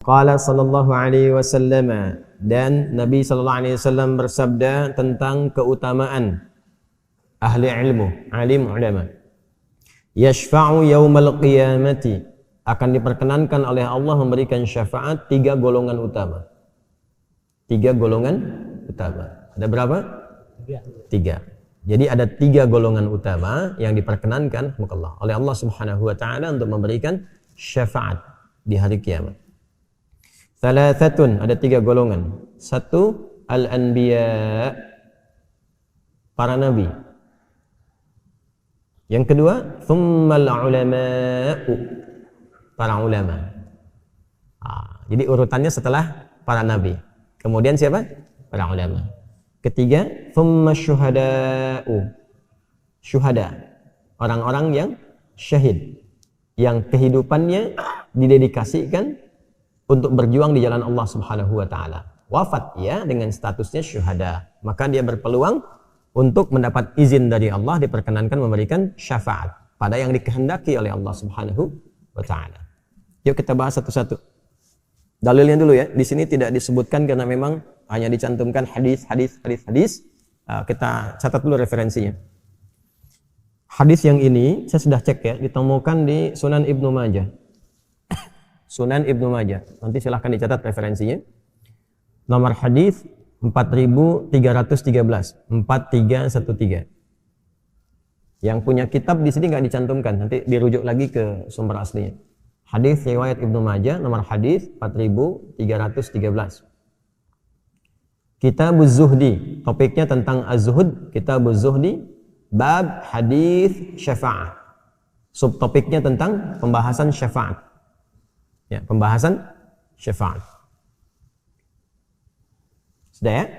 Qala sallallahu alaihi wasallam, dan Nabi sallallahu alaihi wasallam bersabda tentang keutamaan ahli ilmu, alim ulama. Yashfa'u yaumal qiyamati, akan diperkenankan oleh Allah memberikan syafaat 3 golongan utama. 3 golongan utama. Ada berapa? 3. Jadi ada 3 golongan utama yang diperkenankan oleh Allah Subhanahu wa taala untuk memberikan syafaat di hari kiamat. Thalathatun, ada 3 golongan. 1, al-anbiya, para nabi. Yang kedua, thummal ulama'u, para ulama. Jadi urutannya setelah para nabi. Kemudian siapa? Para ulama. Ketiga, thumma syuhada'u, syuhada, orang-orang yang syahid, yang kehidupannya didedikasikan untuk berjuang di jalan Allah Subhanahu wa taala. Wafat ya dengan statusnya syuhada, maka dia berpeluang untuk mendapat izin dari Allah, diperkenankan memberikan syafaat pada yang dikehendaki oleh Allah Subhanahu wa taala. Yuk kita bahas satu-satu. Dalilnya dulu ya. Di sini tidak disebutkan karena memang hanya dicantumkan hadis. Kita catat dulu referensinya. Hadis yang ini saya sudah cek ya, ditemukan di Sunan Ibnu Majah. Sunan Ibnu Majah. Nanti silahkan dicatat referensinya. Nomor hadis 4313, 4313. Yang punya kitab di sini nggak dicantumkan, nanti dirujuk lagi ke sumber aslinya. Hadis riwayat Ibnu Majah, nomor hadis 4313. Kitabuz Zuhdi, topiknya tentang az-zuhud. Kitabuz Zuhdi, bab hadis syafa'ah. Subtopiknya tentang pembahasan syafaat. Ya, pembahasan syafaat. Sudah ya?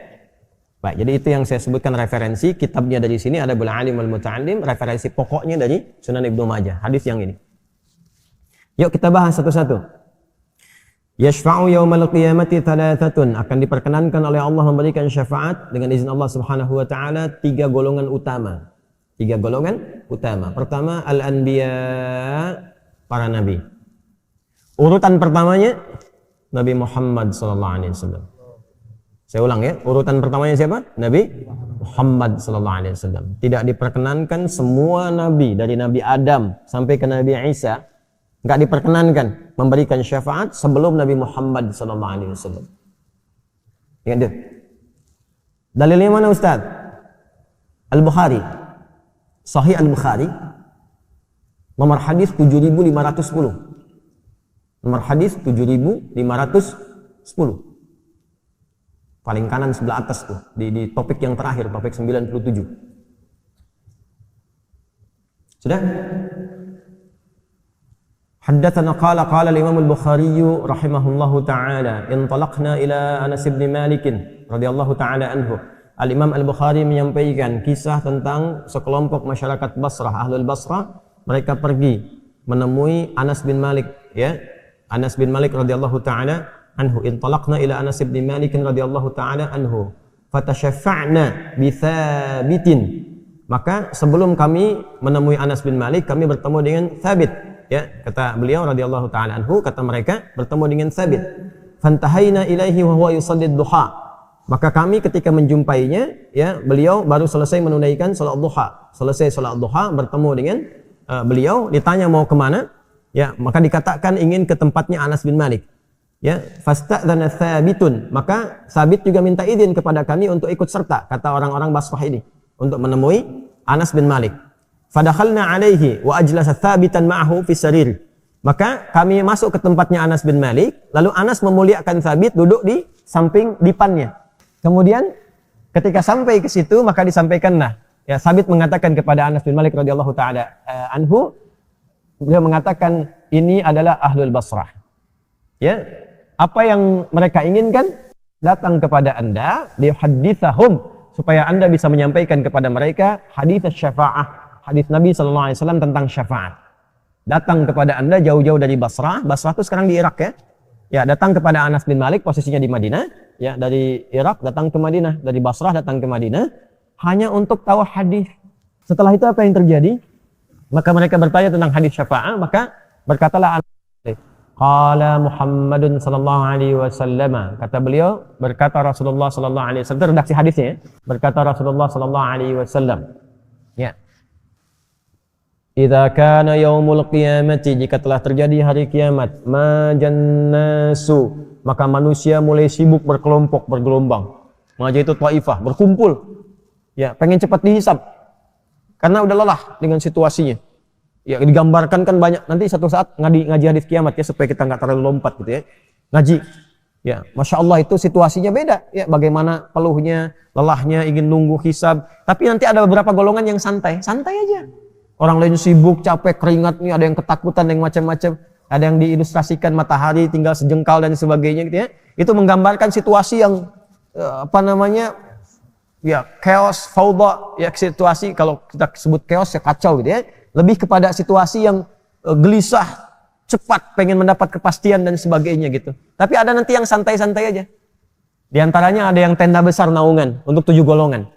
Baik, jadi itu yang saya sebutkan referensi. Kitabnya dari sini ada Bul Alim wal Muta'allim, referensi pokoknya dari Sunan Ibnu Majah, hadis yang ini. Yuk kita bahas satu-satu. Yashfa'u yaumal qiyamati thalathatun, akan diperkenankan oleh Allah memberikan syafaat dengan izin Allah Subhanahu wa taala 3 golongan utama. 3 golongan utama. Pertama, al-anbiya, para nabi. Urutan pertamanya Nabi Muhammad sallallahu alaihi wasallam. Saya ulang ya, urutan pertamanya siapa? Nabi Muhammad sallallahu alaihi wasallam. Tidak diperkenankan semua nabi dari Nabi Adam sampai ke Nabi Isa, enggak diperkenankan memberikan syafaat sebelum Nabi Muhammad sallallahu alaihi wasallam. Ingat deh. Dalilnya mana Ustaz? Al-Bukhari. Sahih Al-Bukhari. Nomor hadis 7510. Nomor hadis 7510. Paling kanan sebelah atas tuh, di topik yang terakhir, topik 97. Sudah? Haddatsana qala al-Imam al-Bukhari rahimahullahu taala, intalaqna ila Anas bin Malik radhiyallahu taala anhu. Al-Imam al-Bukhari menyampaikan kisah tentang sekelompok masyarakat Basrah, Ahlul Basrah, mereka pergi menemui Anas bin Malik ya. Anas bin Malik radhiyallahu taala anhu, intalaqna ila Anas bin Malik radhiyallahu taala anhu, fatashaffa'na bi Thabitin. Maka sebelum kami menemui Anas bin Malik, kami bertemu dengan Thabit ya, kata beliau radhiyallahu taala anhu, kata mereka bertemu dengan Thabit. Fantahaina ilaihi wa huwa yusalli duha. Maka kami ketika menjumpainya ya, beliau baru selesai menunaikan salat duha. Selesai salat duha, bertemu dengan beliau, ditanya mau kemana? Ya, maka dikatakan ingin ke tempatnya Anas bin Malik. Ya, fasta'dzana Thabitun, maka Thabit juga minta izin kepada kami untuk ikut serta, kata orang-orang Basrah ini, untuk menemui Anas bin Malik. Fadakhalna alaihi wa ajlasa Thabitan ma'ahu fi sarir. Maka kami masuk ke tempatnya Anas bin Malik, lalu Anas memuliakan Thabit duduk di samping dipannya. Kemudian ketika sampai ke situ, maka disampaikanlah, ya, Thabit mengatakan kepada Anas bin Malik radhiyallahu taala anhu, beliau mengatakan ini adalah Ahlul Basrah. Ya, apa yang mereka inginkan datang kepada Anda, liyuhadditsahum, supaya Anda bisa menyampaikan kepada mereka hadits syafa'ah, hadis Nabi sallallahu alaihi wasallam tentang syafaat. Datang kepada Anda jauh-jauh dari Basrah. Basrah itu sekarang di Irak ya. Ya, datang kepada Anas bin Malik, posisinya di Madinah, ya, dari Irak datang ke Madinah, dari Basrah datang ke Madinah hanya untuk tahu hadis. Setelah itu apa yang terjadi? Maka mereka bertanya tentang hadis syafaat, maka berkatalah Anas, Qala Muhammadun sallallahu alaihi wasallam. Kata beliau, berkata Rasulullah sallallahu alaihi wasallam. Itu redaksi hadisnya ya. Berkata Rasulullah sallallahu alaihi wasallam. Ya. Idza kana yaumul qiyamati, jika telah terjadi hari kiamat, majannasu, maka manusia mulai sibuk berkelompok, bergelombang. Maja itu taifah, berkumpul. Ya, pengen cepat dihisab. Karena udah lelah dengan situasinya. Ya, digambarkan kan banyak. Nanti satu saat ngaji hadis kiamat ya, supaya kita nggak terlalu lompat gitu ya. Ngaji. Ya, Masya Allah itu situasinya beda. Ya, bagaimana peluhnya, lelahnya, ingin nunggu hisab. Tapi nanti ada beberapa golongan yang santai. Santai aja. Orang lain sibuk, capek, keringat nih, ada yang ketakutan, ada yang macam-macam. Ada yang diilustrasikan matahari tinggal sejengkal dan sebagainya gitu ya. Itu menggambarkan situasi yang ya chaos, fauda, ya situasi kalau kita sebut chaos ya kacau gitu ya. Lebih kepada situasi yang gelisah, cepat, pengen mendapat kepastian dan sebagainya gitu. Tapi ada nanti yang santai-santai aja. Di antaranya ada yang tenda besar naungan untuk 7 golongan.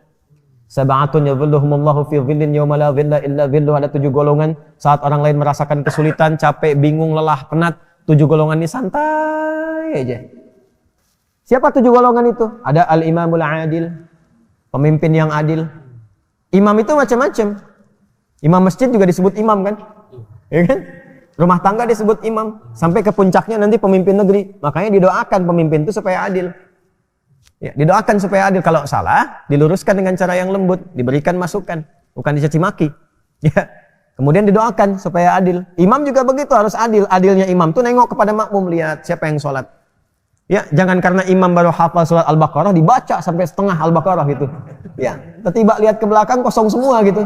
Sab'atun yadhilluhumullahu fi dhillin yawma la dhilla illa dhilluh. Ada 7 golongan saat orang lain merasakan kesulitan, capek, bingung, lelah, penat. 7 golongan ini santai aja. Siapa 7 golongan itu? Ada al-imamul adil, pemimpin yang adil. Imam itu macam-macam. Imam masjid juga disebut imam kan? Ya kan? Rumah tangga disebut imam. Sampai ke puncaknya nanti pemimpin negeri. Makanya didoakan pemimpin itu supaya adil. Ya, didoakan supaya adil. Kalau salah, diluruskan dengan cara yang lembut. Diberikan masukan. Bukan dicaci maki. Ya. Kemudian didoakan supaya adil. Imam juga begitu, harus adil. Adilnya imam tuh nengok kepada makmum, lihat siapa yang sholat. Ya, jangan karena imam baru hafal surat Al-Baqarah dibaca sampai setengah Al-Baqarah gitu. Ya, tiba-tiba lihat ke belakang kosong semua gitu.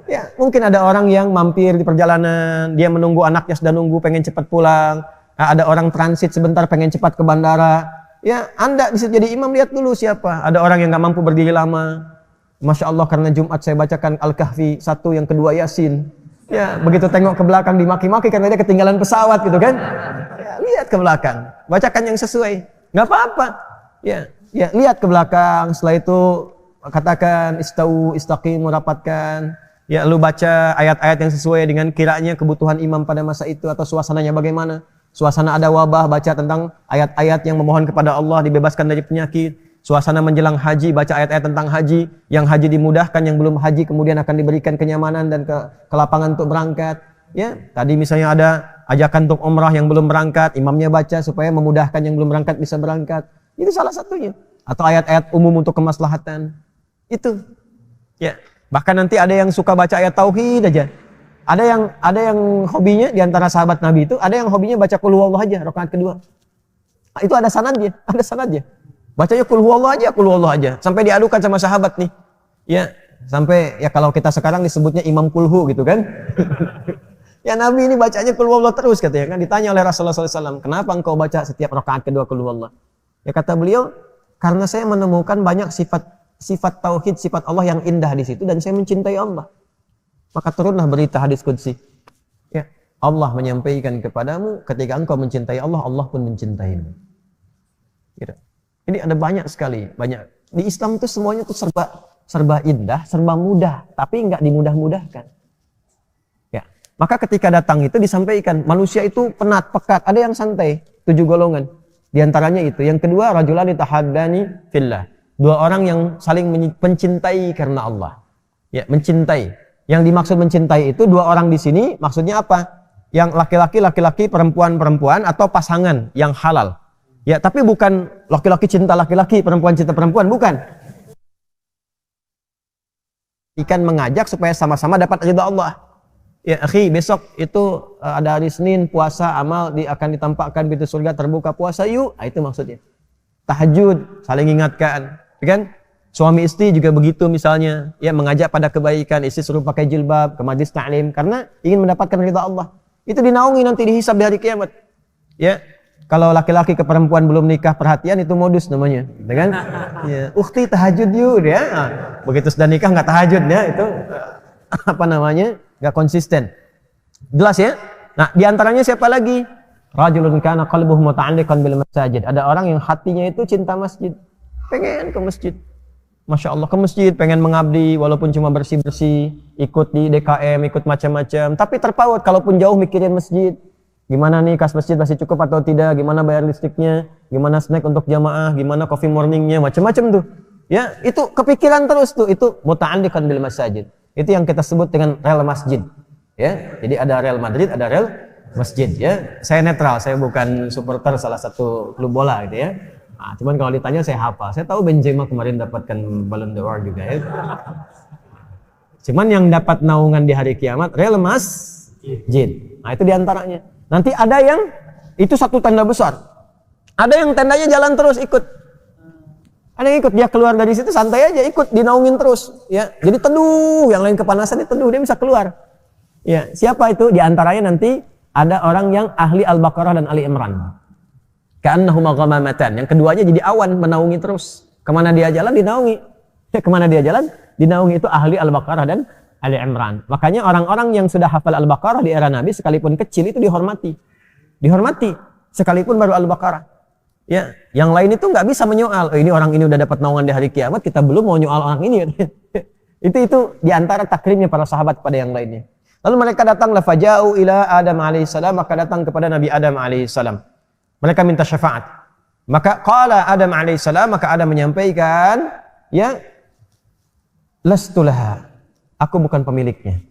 Ya, mungkin ada orang yang mampir di perjalanan, dia menunggu anaknya sudah nunggu, pengen cepat pulang. Nah, ada orang transit sebentar, pengen cepat ke bandara. Ya, Anda bisa jadi imam, lihat dulu siapa. Ada orang yang nggak mampu berdiri lama. Masya Allah, karena Jumat saya bacakan Al-Kahfi 1, yang kedua Yasin. Ya, begitu tengok ke belakang dimaki-maki karena dia ketinggalan pesawat gitu kan. Ya, lihat ke belakang, bacakan yang sesuai. Nggak apa-apa. Ya, lihat ke belakang. Setelah itu katakan istau, istaqimu, rapatkan. Ya, lu baca ayat-ayat yang sesuai dengan kiranya kebutuhan imam pada masa itu atau suasananya bagaimana. Suasana ada wabah, baca tentang ayat-ayat yang memohon kepada Allah dibebaskan dari penyakit. Suasana menjelang haji, baca ayat-ayat tentang haji. Yang haji dimudahkan, yang belum haji kemudian akan diberikan kenyamanan dan kelapangan untuk berangkat. Ya, tadi misalnya ada ajakan untuk umrah yang belum berangkat, imamnya baca supaya memudahkan yang belum berangkat bisa berangkat. Itu salah satunya. Atau ayat-ayat umum untuk kemaslahatan. Itu. Ya. Bahkan nanti ada yang suka baca ayat tauhid aja. Ada yang hobinya di antara sahabat Nabi itu, ada yang hobinya baca qul huwallahu aja rakaat kedua. Nah, itu ada sanadnya. Bacanya qul huwallahu aja, sampai diadukan sama sahabat nih. Ya, sampai ya kalau kita sekarang disebutnya imam kulhu gitu kan. Ya, Nabi ini bacanya qul huwallahu terus katanya kan. Ditanya oleh Rasulullah SAW, "Kenapa engkau baca setiap rakaat kedua qul huwallahu?" Ya, kata beliau, "Karena saya menemukan banyak sifat tauhid, sifat Allah yang indah di situ dan saya mencintai Allah." Maka turunlah berita hadis qudsi. Ya, Allah menyampaikan kepadamu ketika engkau mencintai Allah, Allah pun mencintaimu. Gitu. Ini ada banyak sekali, banyak. Di Islam itu semuanya tuh serba indah, serba mudah, tapi enggak dimudah-mudahkan. Ya, maka ketika datang itu disampaikan, manusia itu penat, pekat, ada yang santai, 7 golongan. Di antaranya itu. Yang kedua, rajulani tahaddani fillah. 2 orang yang saling mencintai karena Allah. Ya, mencintai. Yang dimaksud mencintai itu 2 orang di sini maksudnya apa? Yang laki-laki, perempuan atau pasangan yang halal. Ya, tapi bukan laki-laki cinta laki-laki, perempuan cinta perempuan, bukan. Ikan mengajak supaya sama-sama dapat ridha Allah. Ya, akhi, besok itu ada hari Senin, puasa, amal akan ditampakkan pintu surga terbuka, puasa yuk. Nah, itu maksudnya. Tahajud, saling ingatkan. Kan? Suami istri juga begitu misalnya, ya mengajak pada kebaikan, istri suruh pakai jilbab ke majlis ta'lim karena ingin mendapatkan ridha Allah. Itu dinaungi nanti dihisab di hari kiamat. Ya. Kalau laki-laki ke perempuan belum nikah perhatian itu modus namanya, gitu kan? Ya, ukhti tahajud yuk ya. Nah, begitu sudah nikah nggak tahajud ya, itu apa namanya? Nggak konsisten. Jelas ya? Nah, di antaranya siapa lagi? Rajulun kana qalbuhu muta'alliqan bil masajid. Ada orang yang hatinya itu cinta masjid. Pengen ke masjid. Masya Allah, ke masjid, pengen mengabdi walaupun cuma bersih-bersih, ikut di DKM, ikut macam-macam, tapi terpaut kalaupun jauh mikirin masjid. Gimana nih kas masjid masih cukup atau tidak? Gimana bayar listriknya? Gimana snack untuk jamaah? Gimana coffee morningnya? Macam-macam tuh. Ya, itu kepikiran terus tuh. Itu muta'alliqan bil masajid. Itu yang kita sebut dengan rel masjid. Ya, jadi ada rel Madrid, ada rel masjid. Ya, saya netral. Saya bukan supporter salah satu klub bola gitu ya. Nah, cuman kalau ditanya saya hafal. Saya tahu Benzema kemarin dapatkan Ballon d'Or juga ya. Cuman yang dapat naungan di hari kiamat rel masjid. Nah, itu diantaranya. Nanti ada yang itu satu tenda besar. Ada yang tendanya jalan terus ikut. Ada yang ikut, dia keluar dari situ santai aja ikut dinaungin terus. Ya, jadi teduh. Yang lain kepanasan dia teduh, dia bisa keluar. Ya, siapa itu? Diantaranya nanti ada orang yang ahli Al-Baqarah dan Ali Imran. Ka'annahuma ghamamatan. Yang keduanya jadi awan menaungi terus. Kemana dia jalan dinaungi. Kemana dia jalan dinaungi, itu ahli Al-Baqarah dan Ali Imran. Makanya orang-orang yang sudah hafal Al-Baqarah di era Nabi sekalipun kecil itu dihormati. Dihormati sekalipun baru Al-Baqarah. Ya, yang lain itu nggak bisa menyoal. Oh, ini orang ini udah dapat naungan di hari kiamat, kita belum mau nyoal orang ini. Itu diantara takrimnya para sahabat pada yang lainnya. Lalu mereka datang faja'u ila Adam alaihissalam, maka datang kepada Nabi Adam alaihissalam. Mereka minta syafaat. Maka qala Adam alaihissalam, maka Adam menyampaikan, ya, lastu laha. Aku bukan pemiliknya.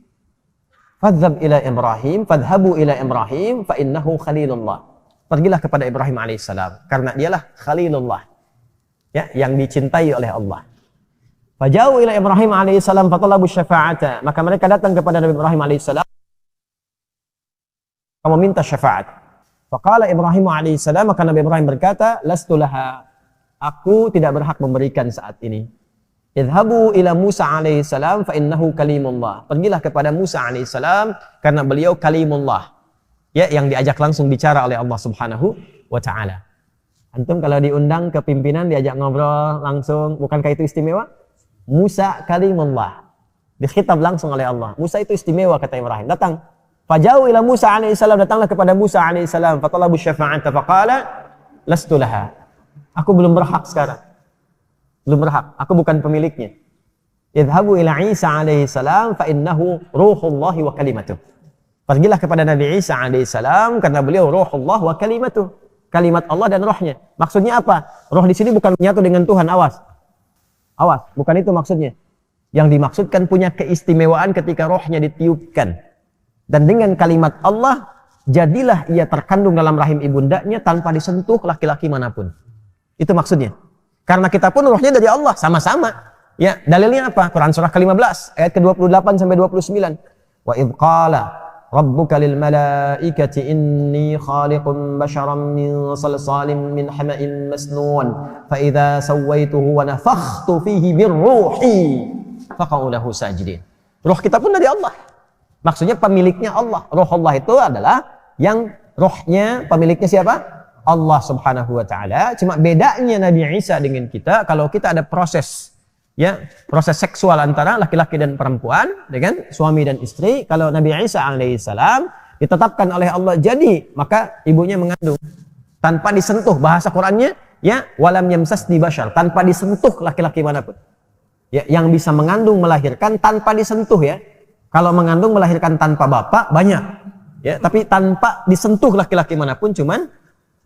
Fadhhab ila Ibrahim, fadhhabu ila Ibrahim fa innahu khalilullah. Pergilah kepada Ibrahim alaihissalam karena dialah khalilullah. Ya, yang dicintai oleh Allah. Faja'u ila Ibrahim alaihissalam fatalabu syafa'ata. Maka mereka datang kepada Nabi Ibrahim alaihissalam meminta syafaat. Faqala Ibrahim alaihissalam, maka Nabi Ibrahim berkata, lastu laha. Aku tidak berhak memberikan saat ini. Idhabu ila Musa alaihissalam fa innahu kalimullah. Pergilah kepada Musa alaihissalam karena beliau kalimullah. Ya, yang diajak langsung bicara oleh Allah Subhanahu wa taala. Antum kalau diundang ke pimpinan diajak ngobrol langsung, bukankah itu istimewa? Musa kalimullah. Dikhitab langsung oleh Allah. Musa itu istimewa kata Ibrahim. Datang. Faja'u ila Musa alaihissalam, datanglah kepada Musa alaihissalam, fatalabu syafa'ata faqala lastu laha. Aku belum berhak sekarang. Belum berhak, aku bukan pemiliknya. Idhabu ila Isa alaihissalam fa innahu ruhullahi wa kalimatuh. Pergilah kepada Nabi Isa alaihissalam karena beliau ruhullah wa kalimatuh. Kalimat Allah dan rohnya. Maksudnya apa? Roh di sini bukan menyatu dengan Tuhan, awas. Awas, bukan itu maksudnya. Yang dimaksudkan punya keistimewaan ketika rohnya ditiupkan. Dan dengan kalimat Allah, jadilah ia terkandung dalam rahim ibundanya tanpa disentuh laki-laki manapun. Itu maksudnya. Karena kita pun rohnya dari Allah, sama-sama. Ya, dalilnya apa? Quran surah ke-15 ayat ke-28 sampai 29. Wa idh qala rabbuka lil malaikati inni khaliqun basharan min salsalin min hama'in masnun fa idza sawaituhu wa nafakhtu fihi bir ruhi faqa'u lahu sajidin. Roh kita pun dari Allah. Maksudnya pemiliknya Allah. Roh Allah itu adalah yang rohnya pemiliknya siapa? Allah Subhanahu wa taala. Cuma bedanya Nabi Isa dengan kita, kalau kita ada proses, ya, proses seksual antara laki-laki dan perempuan dengan suami dan istri. Kalau Nabi Isa alaihissalam ditetapkan oleh Allah jadi, maka ibunya mengandung tanpa disentuh. Bahasa Qur'annya, ya, walam yamsasni bashar, tanpa disentuh laki-laki manapun. Ya, yang bisa mengandung melahirkan tanpa disentuh, ya. Kalau mengandung melahirkan tanpa bapak banyak, ya, tapi tanpa disentuh laki-laki manapun cuman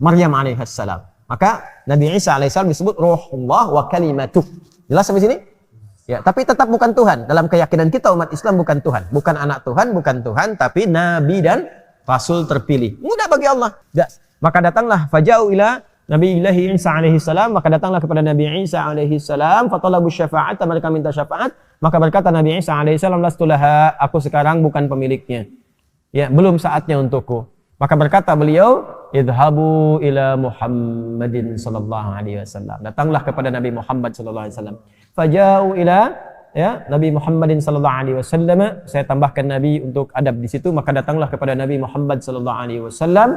Maryam alaihissalam. Maka Nabi Isa alaihissalam disebut Ruhullah wa kalimatuh. Jelas sampai sini? Ya, tapi tetap bukan Tuhan. Dalam keyakinan kita umat Islam bukan Tuhan, bukan anak Tuhan, bukan Tuhan, tapi nabi dan rasul terpilih. Mudah bagi Allah. Jelas. Maka datanglah faja'u ila Nabi Isa alaihissalam, maka datanglah kepada Nabi Isa alaihissalam, fatalabu syafa'at, mereka minta syafaat, maka berkata Nabi Isa alaihissalam, lastu laha, aku sekarang bukan pemiliknya. Ya, belum saatnya untukku. Maka berkata beliau, idhabu ila Muhammadin sallallahu alaihi wasallam. Datanglah kepada Nabi Muhammad sallallahu alaihi wasallam. Faja'u ila, ya, Nabi Muhammadin sallallahu alaihi wasallam. Saya tambahkan Nabi untuk adab di situ. Maka datanglah kepada Nabi Muhammad sallallahu alaihi wasallam.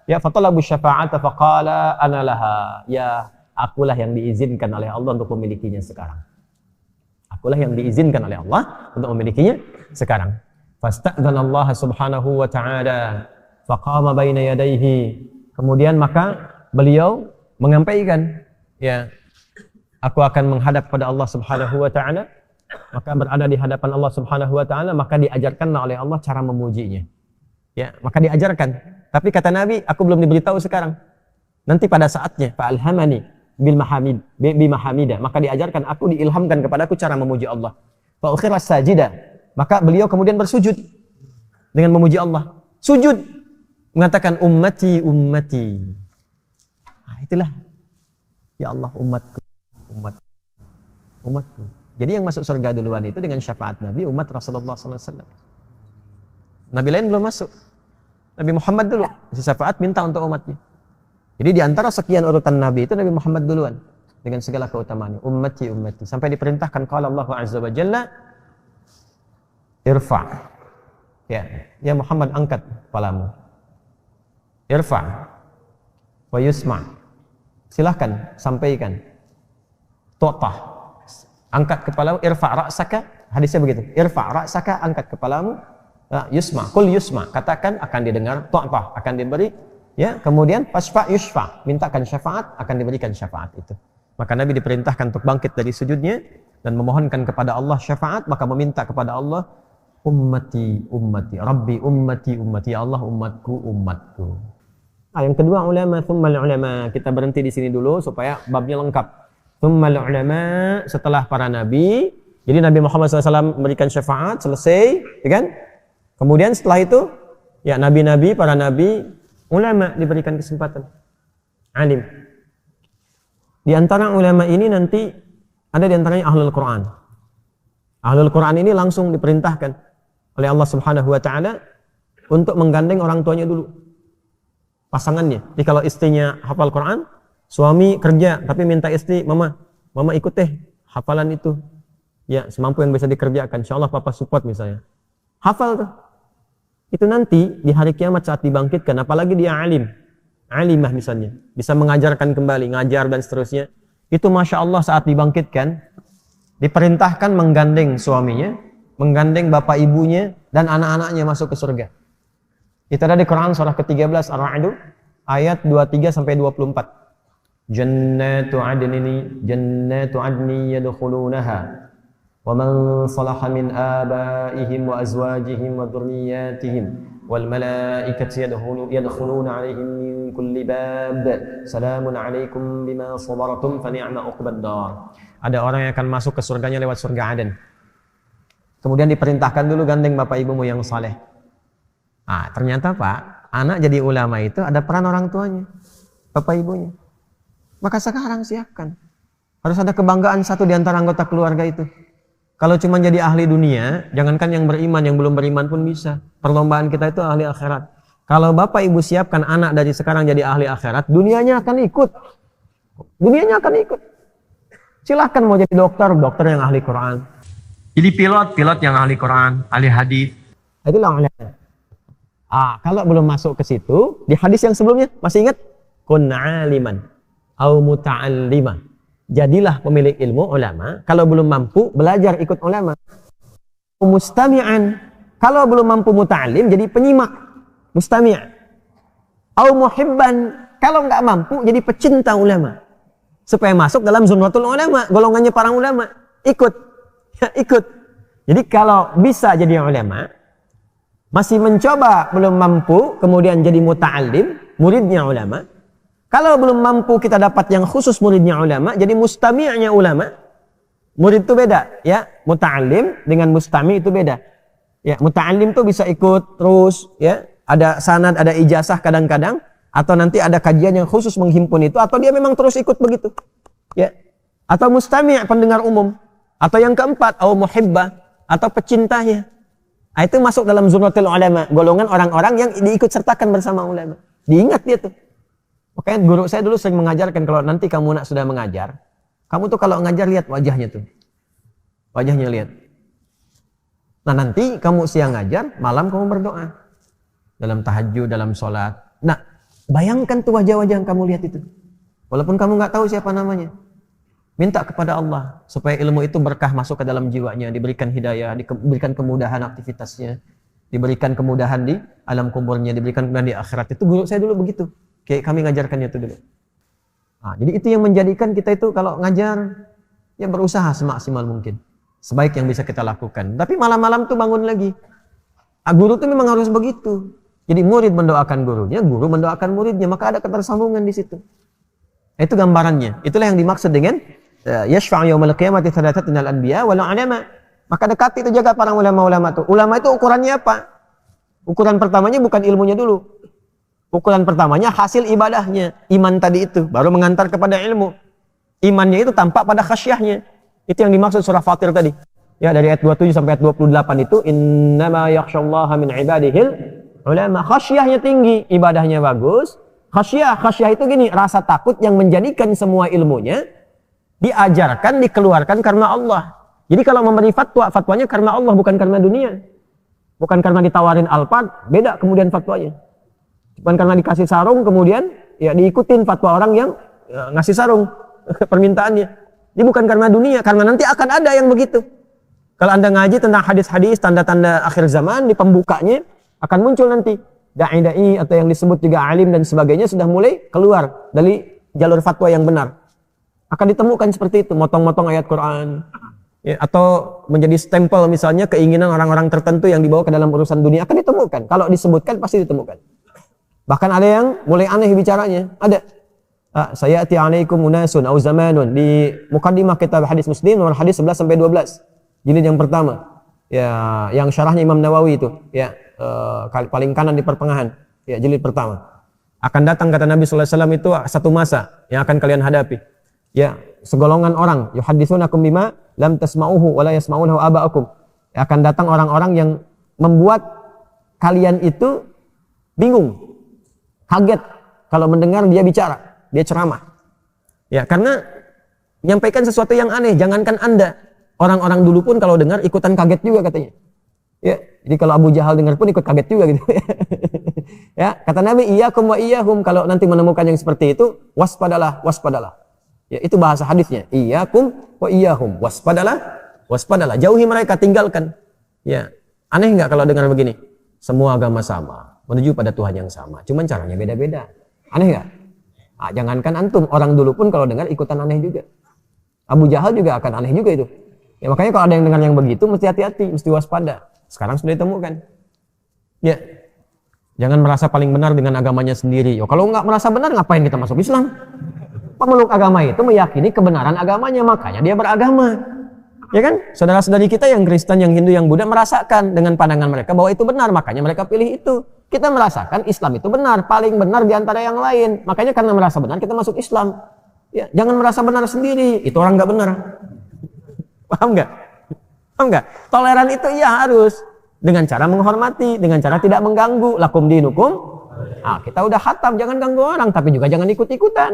Ya, fatalabu syafa'ata faqala ana laha. Ya, akulah yang diizinkan oleh Allah untuk memilikinya sekarang. Akulah yang diizinkan oleh Allah untuk memilikinya sekarang. Fasta'dzana Allah subhanahu wa ta'ala faqama baina yadayhi. Kemudian maka beliau menyampaikan, ya, aku akan menghadap pada Allah Subhanahu wa taala. Maka berada di hadapan Allah Subhanahu wa taala, maka diajarkanlah oleh Allah cara memujinya. Ya, maka diajarkan. Tapi kata Nabi, aku belum diberitahu sekarang. Nanti pada saatnya, fa'alhamani bil mahamid bi mahamida, maka diajarkan, aku diilhamkan kepadaku cara memuji Allah. Fa ukhiras sajida, maka beliau kemudian bersujud dengan memuji Allah. Sujud mengatakan ummati ummati. Nah, itulah ya Allah, umatku, umatku. Jadi yang masuk surga duluan itu dengan syafaat Nabi, umat Rasulullah SAW. Nabi lain belum masuk. Nabi Muhammad dulu, syafaat minta untuk umatnya. Jadi di antara sekian urutan Nabi itu Nabi Muhammad duluan dengan segala keutamaannya. Ummati ummati, sampai diperintahkan qala Allah azza wa jalla irfa. Ya Muhammad, angkat kepalamu. Irfa wa yusma. Silahkan sampaikan. Tu'tah. Angkat kepalamu, irfa ra'saka. Hadisnya begitu. Irfa ra'saka, angkat kepalamu. Yusma, kul yusma, katakan akan didengar. Tu'tah, akan diberi. Ya, kemudian fasfa yusfa, mintakan syafaat, akan diberikan syafaat itu. Maka Nabi diperintahkan untuk bangkit dari sujudnya dan memohonkan kepada Allah syafaat, maka meminta kepada Allah, ummati ummati, Rabbi ummati ummati, ya Allah umatku umatku. Yang kedua ulama, tsummal ulama. Kita berhenti di sini dulu supaya babnya lengkap. Tsummal ulama, setelah para nabi. Jadi Nabi Muhammad SAW memberikan syafaat, selesai, ya kan? Kemudian setelah itu, ya nabi-nabi, para nabi, ulama diberikan kesempatan, alim. Di antara ulama ini nanti ada di antaranya ahlul Quran. Ahlul Quran ini langsung diperintahkan oleh Allah Subhanahu wa taala untuk menggandeng orang tuanya dulu, pasangannya. Jadi kalau istrinya hafal Quran, suami kerja tapi minta istri, mama ikut hafalan itu. Ya, semampu yang bisa dikerjakan. Insyaallah papa support misalnya. Hafal tuh. Itu nanti di hari kiamat saat dibangkitkan, apalagi dia alimah misalnya, bisa mengajarkan kembali, ngajar dan seterusnya. Itu Masya Allah saat dibangkitkan, diperintahkan menggandeng suaminya, menggandeng bapak ibunya, dan anak-anaknya masuk ke surga. Itu ada di Quran surah ke-13 Ar-Ra'd ayat 23-24. Jannatu adni yadkhulunaha ومن صلح من آبائهم وأزواجهم وذرياتهم والملائكة يدخلون عليهم من كل باب سلام عليكم بما صبرتم فنعم عقبى الدار. Ada orang yang akan masuk ke surganya lewat surga Aden. Kemudian diperintahkan dulu gandeng bapak ibumu yang saleh. Ternyata Pak, anak jadi ulama itu ada peran orang tuanya, bapak ibunya. Maka sekarang siapkan. Harus ada kebanggaan satu di antara anggota keluarga itu. Kalau cuma jadi ahli dunia, jangankan yang beriman, yang belum beriman pun bisa. Perlombaan kita itu ahli akhirat. Kalau bapak ibu siapkan anak dari sekarang jadi ahli akhirat, dunianya akan ikut. Dunianya akan ikut. Silahkan mau jadi dokter yang ahli Quran. Jadi pilot yang ahli Quran, ahli hadis. Itulah ulama. Kalau belum masuk ke situ, di hadis yang sebelumnya, masih ingat? Kun aliman au muta'alliman. Jadilah pemilik ilmu, ulama. Kalau belum mampu, belajar ikut ulama. Mustami'an. Kalau belum mampu muta'alim, jadi penyimak. Mustami'. Au muhibban. Kalau nggak mampu, jadi pecinta ulama. Supaya masuk dalam zumratul ulama. Golongannya para ulama. Ikut. Ikut. Jadi kalau bisa jadi ulama, masih mencoba, belum mampu, kemudian jadi muta'alim, muridnya ulama. Kalau belum mampu kita dapat yang khusus muridnya ulama, jadi mustami'nya ulama. Murid itu beda, ya. Muta'alim dengan mustami' itu beda. Ya, muta'alim itu bisa ikut terus, ya. Ada sanad, ada ijazah kadang-kadang, atau nanti ada kajian yang khusus menghimpun itu, atau dia memang terus ikut begitu. Ya. Atau mustami' pendengar umum. Atau yang keempat, au muhibbah, atau pecintanya. Itu masuk dalam zumratul ulama, golongan orang-orang yang diikut sertakan bersama ulama. Diingat dia tuh. Makanya guru saya dulu sering mengajarkan, kalau nanti kamu nak sudah mengajar, kamu tuh kalau ngajar lihat wajahnya tuh. Wajahnya lihat. Nah nanti kamu siang ngajar, malam kamu berdoa. Dalam tahajud, dalam sholat. Nah bayangkan tuh wajah-wajah yang kamu lihat itu. Walaupun kamu nggak tahu siapa namanya. Minta kepada Allah supaya ilmu itu berkah masuk ke dalam jiwanya, diberikan hidayah, diberikan kemudahan aktivitasnya, diberikan kemudahan di alam kuburnya, diberikan kemudahan di akhirat. Itu guru saya dulu begitu. Kayak kami ngajarkannya itu dulu. Jadi itu yang menjadikan kita itu kalau ngajar, ya berusaha semaksimal mungkin. Sebaik yang bisa kita lakukan. Tapi malam-malam tuh bangun lagi. Guru tuh memang harus begitu. Jadi murid mendoakan gurunya, guru mendoakan muridnya, maka ada ketersambungan di situ. Itu gambarannya. Itulah yang dimaksud dengan yashfa'u yaumil qiyamati thalathatun al-anbiya wal ulama. Maka dekati itu, jaga para ulama-ulama itu. Ulama itu ukurannya apa? Ukuran pertamanya bukan ilmunya dulu. Ukuran pertamanya hasil ibadahnya, iman tadi itu, baru mengantar kepada ilmu. Imannya itu tampak pada khasyahnya. Itu yang dimaksud surah Fatir tadi. Ya, dari ayat 27 sampai ayat 28 itu innama yakhsyallaha min ibadihil ulama. Khasyahnya tinggi, ibadahnya bagus. Khasyah itu gini, rasa takut yang menjadikan semua ilmunya diajarkan, dikeluarkan karena Allah. Jadi kalau memberi fatwa, fatwanya karena Allah, bukan karena dunia. Bukan karena ditawarin Alphard, beda kemudian fatwanya. Bukan karena dikasih sarung, kemudian ya diikutin fatwa orang yang ngasih sarung permintaannya. Ini bukan karena dunia, karena nanti akan ada yang begitu. Kalau Anda ngaji tentang hadis-hadis, tanda-tanda akhir zaman, di pembukanya akan muncul nanti da'i-da'i atau yang disebut juga alim dan sebagainya sudah mulai keluar dari jalur fatwa yang benar. Akan ditemukan seperti itu, motong-motong ayat Quran. Ya, atau menjadi stempel misalnya keinginan orang-orang tertentu yang dibawa ke dalam urusan dunia akan ditemukan. Kalau disebutkan pasti ditemukan. Bahkan ada yang mulai aneh bicaranya. Ada. Sayati alaikum unasun au zamanun, di mukaddimah kitab hadis Muslim nomor hadis 11 sampai 12. Jilid yang pertama. Ya, yang syarahnya Imam Nawawi itu, ya, paling kanan di pertengahan. Ya, jilid pertama. Akan datang kata Nabi sallallahu alaihi wasallam itu satu masa yang akan kalian hadapi. Ya, segolongan orang yuhadditsunakum bima lam tasma'uhu wa la yasma'uhu aba'akum. Ya, akan datang orang-orang yang membuat kalian itu bingung, kaget kalau mendengar dia bicara, dia ceramah. Ya, karena menyampaikan sesuatu yang aneh, jangankan Anda, orang-orang dulu pun kalau dengar ikutan kaget juga katanya. Ya, jadi kalau Abu Jahal dengar pun ikut kaget juga gitu. Ya, kata Nabi, iyyakum wa iyyahum, kalau nanti menemukan yang seperti itu, waspadalah, waspadalah. Ya, itu bahasa hadisnya. Iyyakum wa iyyahum, waspadalah, waspadalah. Jauhi mereka, tinggalkan. Ya, aneh nggak kalau dengar begini? Semua agama sama, menuju pada Tuhan yang sama. Cuman caranya beda-beda. Aneh nggak? Jangankan antum, orang dulu pun kalau dengar ikutan aneh juga. Abu Jahal juga akan aneh juga itu. Ya, makanya kalau ada yang dengar yang begitu, mesti hati-hati, mesti waspada. Sekarang sudah ditemukan. Ya, jangan merasa paling benar dengan agamanya sendiri. Yo, kalau nggak merasa benar, ngapain kita masuk Islam? Pemeluk agama itu meyakini kebenaran agamanya, makanya dia beragama. Ya kan? Saudara-saudari kita yang Kristen, yang Hindu, yang Buddha merasakan dengan pandangan mereka bahwa itu benar, makanya mereka pilih itu. Kita merasakan Islam itu benar, paling benar di antara yang lain. Makanya karena merasa benar, kita masuk Islam. Ya, jangan merasa benar sendiri, itu orang nggak benar. Paham nggak? Paham nggak? Toleran itu iya harus dengan cara menghormati, dengan cara tidak mengganggu. Lakum dinukum. Kita udah khatam, jangan ganggu orang, tapi juga jangan ikut-ikutan.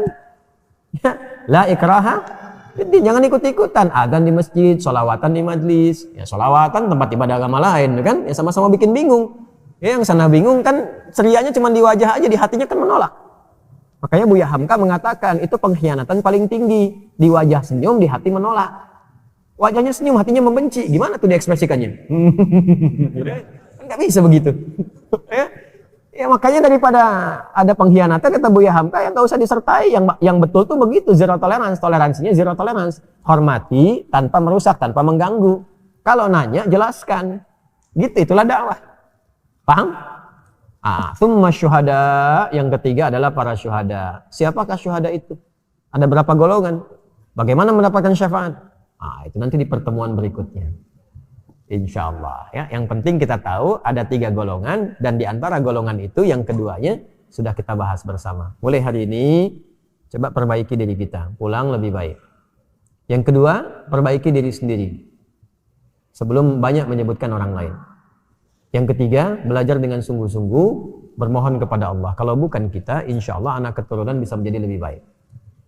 Ya, la ikraha, jadi jangan ikut-ikutan. Adzan di masjid, sholawatan di majlis. Ya, sholawatan tempat ibadah agama lain, kan? Ya, sama-sama bikin bingung. Ya, yang sana bingung kan, cerianya cuma di wajah aja, di hatinya kan menolak. Makanya Buya Hamka mengatakan itu pengkhianatan paling tinggi. Di wajah senyum, di hati menolak. Wajahnya senyum, hatinya membenci. Gimana tuh diekspresikannya? Nggak bisa begitu. Ya, makanya daripada ada pengkhianatan, kata Buya Hamka, yang nggak usah disertai. Yang betul tuh begitu, zero tolerance. Toleransinya zero tolerance. Hormati tanpa merusak, tanpa mengganggu. Kalau nanya, jelaskan. Gitu, itulah dakwah. Paham? Tsumma syuhada, yang ketiga adalah para syuhada. Siapakah syuhada itu? Ada berapa golongan? Bagaimana mendapatkan syafaat? Itu nanti di pertemuan berikutnya. Insya Allah. Ya, yang penting kita tahu ada 3 golongan, dan di antara golongan itu yang keduanya sudah kita bahas bersama. Mulai hari ini coba perbaiki diri kita, pulang lebih baik. Yang kedua, perbaiki diri sendiri sebelum banyak menyebutkan orang lain. Yang ketiga, belajar dengan sungguh-sungguh, bermohon kepada Allah. Kalau bukan kita, insya Allah anak keturunan bisa menjadi lebih baik.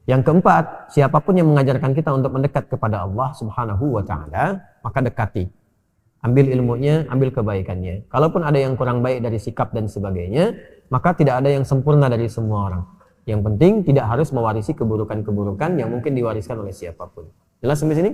Yang keempat, siapapun yang mengajarkan kita untuk mendekat kepada Allah Subhanahu wa Ta'ala, maka dekati. Ambil ilmunya, ambil kebaikannya. Kalaupun ada yang kurang baik dari sikap dan sebagainya, maka tidak ada yang sempurna dari semua orang. Yang penting tidak harus mewarisi keburukan-keburukan yang mungkin diwariskan oleh siapapun. Jelas sampai sini?